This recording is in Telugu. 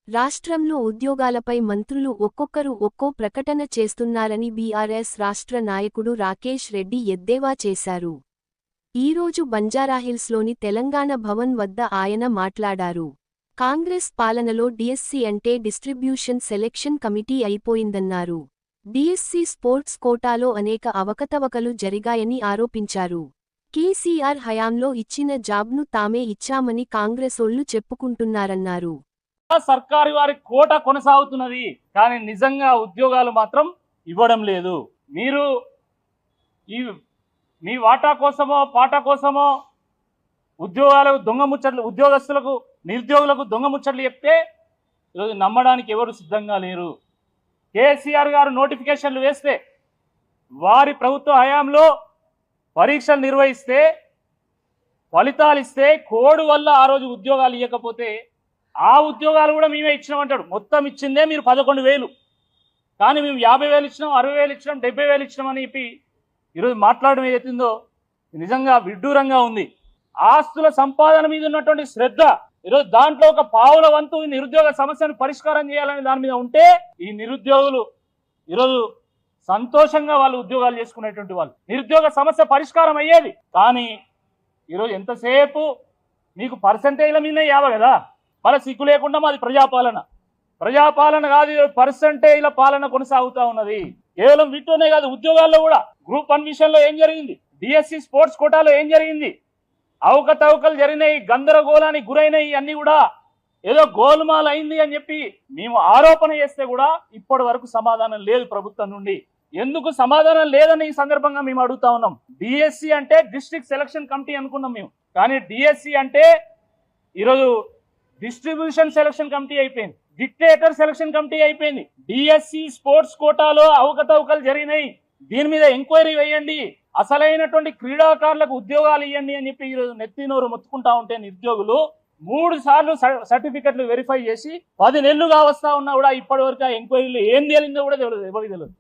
రాష్ట్రంలో ఉద్యోగాలపై మంత్రులు ఒక్కొక్కరు ఒక్కో ప్రకటన చేస్తున్నారని బీఆర్ఎస్ రాష్ట్ర నాయకుడు రాకేష్ రెడ్డి ఎద్దేవా చేశారు. ఈరోజు బంజారాహిల్స్లోని తెలంగాణ భవన్ వద్ద ఆయన మాట్లాడారు. కాంగ్రెస్ పాలనలో డీఎస్సీ అంటే డిస్ట్రిబ్యూషన్ సెలెక్షన్ కమిటీ అయిపోయిందన్నారు. డీఎస్సీ స్పోర్ట్స్ కోటాలో అనేక అవకతవకలు జరిగాయని ఆరోపించారు. కేసీఆర్ హయాంలో ఇచ్చిన జాబ్ను తామే ఇచ్చామని కాంగ్రెసోళ్లు చెప్పుకుంటున్నారన్నారు. సర్కారు వారి కోట కొనసాగుతున్నది, కానీ నిజంగా ఉద్యోగాలు మాత్రం ఇవ్వడం లేదు. మీరు మీ వాటా కోసమో పాట కోసమో ఉద్యోగాలకు దొంగ ముచ్చట్లు, ఉద్యోగస్తులకు నిరుద్యోగులకు దొంగ ముచ్చట్లు చెప్తే ఈరోజు నమ్మడానికి ఎవరు సిద్ధంగా లేరు. కేసీఆర్ గారు నోటిఫికేషన్లు వేస్తే, వారి ప్రభుత్వ హయాంలో పరీక్షలు నిర్వహిస్తే, ఫలితాలు ఇస్తే, కోడ్ వల్ల ఆ రోజు ఉద్యోగాలు ఇవ్వకపోతే ఆ ఉద్యోగాలు కూడా మేమే ఇచ్చినామంటాడు. మొత్తం ఇచ్చిందే మీరు 11,000, కానీ మేము 50,000 ఇచ్చినాం, 60,000 ఇచ్చినాం, 70,000 ఇచ్చినాం అని చెప్పి ఈరోజు మాట్లాడడం ఏదైతుందో నిజంగా విడ్డూరంగా ఉంది. ఆస్తుల సంపాదన మీద ఉన్నటువంటి శ్రద్ధ ఈరోజు దాంట్లో ఒక పావుల వంతు నిరుద్యోగ సమస్యను పరిష్కారం చేయాలని దాని మీద ఉంటే, ఈ నిరుద్యోగులు ఈరోజు సంతోషంగా వాళ్ళు ఉద్యోగాలు చేసుకునేటువంటి వాళ్ళు, నిరుద్యోగ సమస్య పరిష్కారం అయ్యేది. కానీ ఈరోజు ఎంతసేపు మీకు పర్సంటేజ్ల మీదనే యావ కదా, మన సిగ్గు లేకుండా మాది ప్రజాపాలన కాదు, పర్సంటేజ్ల పాలన కొనసాగుతూ ఉన్నది. కేవలం వీటిలోనే కాదు, ఉద్యోగాల్లో కూడా గ్రూప్ 1 విషయంలో ఏం జరిగింది, డిఎస్సి స్పోర్ట్స్ కోటాలో ఏం జరిగింది, అవకతవకలు జరిగినాయి, గందరగోళానికి గురైనాయి, అన్ని కూడా ఏదో గోల్మాల్ అయింది అని చెప్పి మేము ఆరోపణ చేస్తే కూడా ఇప్పటి వరకు సమాధానం లేదు ప్రభుత్వం నుండి. ఎందుకు సమాధానం లేదని ఈ సందర్భంగా మేము అడుగుతా ఉన్నాం. డిఎస్సి అంటే డిస్ట్రిక్ట్ సెలక్షన్ కమిటీ అనుకున్నాం మేము, కానీ డిఎస్సి అంటే ఈరోజు డిస్ట్రిబ్యూషన్ సెలక్షన్ కమిటీ అయిపోయింది, డిక్టేటర్ సెలక్షన్ కమిటీ అయిపోయింది. డిఎస్సి స్పోర్ట్స్ కోటాలో అవకతవకలు జరిగినాయి, దీని మీద ఎంక్వైరీ వేయండి, అసలైనటువంటి క్రీడాకారులకు ఉద్యోగాలు ఇవ్వండి అని చెప్పి ఈరోజు నెత్తినోరు మొత్తుకుంటా ఉంటే నిరుద్యోగులు 3 సార్లు సర్టిఫికెట్లు వెరిఫై చేసి 10 నెలలుగా వస్తా ఉన్నా కూడా ఇప్పటి వరకు ఆ ఎంక్వైరీలు ఏం తేలిందో కూడా తెలియదు, ఎవరికి తెలియదు.